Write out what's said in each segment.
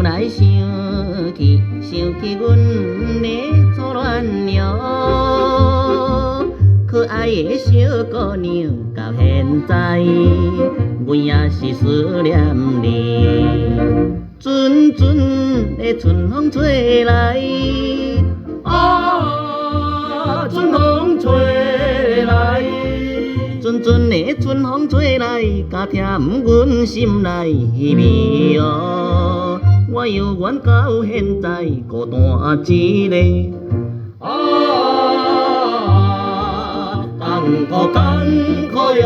来想去，想起阮的初恋哟。可爱的小姑娘，到现在，阮也是思念你。阵阵的春风吹来，啊，春风吹来，阵阵的春风吹来，加添阮心内稀微哦。我犹原到现在孤单一个，艰苦艰苦哟。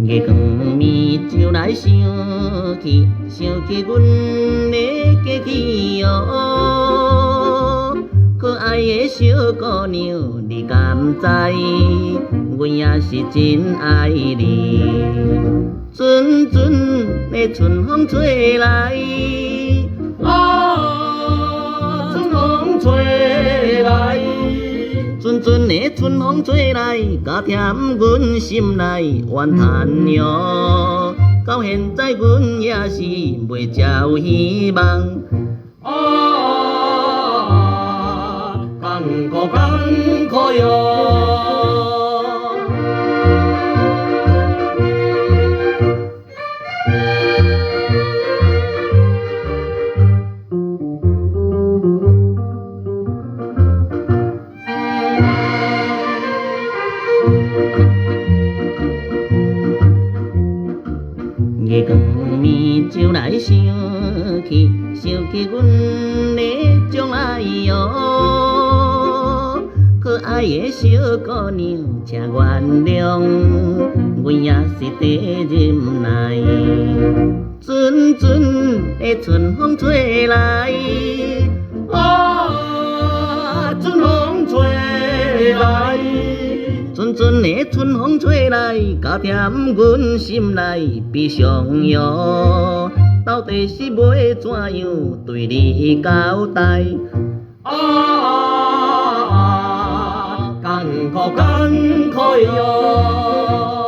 夜光暝就来想起，想起阮的过去哟。可爱的小姑娘，你敢知？阮也是真爱你。阵阵的春风吹来，啊，春风吹来。阵阵的春风吹来，加添阮心内怨叹哟。到现在，阮也是袂照希望。艰苦艰苦哟。夜光暝就来想起，想起阮的将来哟。可爱的小姑娘，请原谅，阮也是第忍耐。阵阵的春风吹来，啊，春风吹来。阵阵的春风吹来，加添阮心内悲伤哟。到底是要怎样对你交代？艰苦艰苦哟。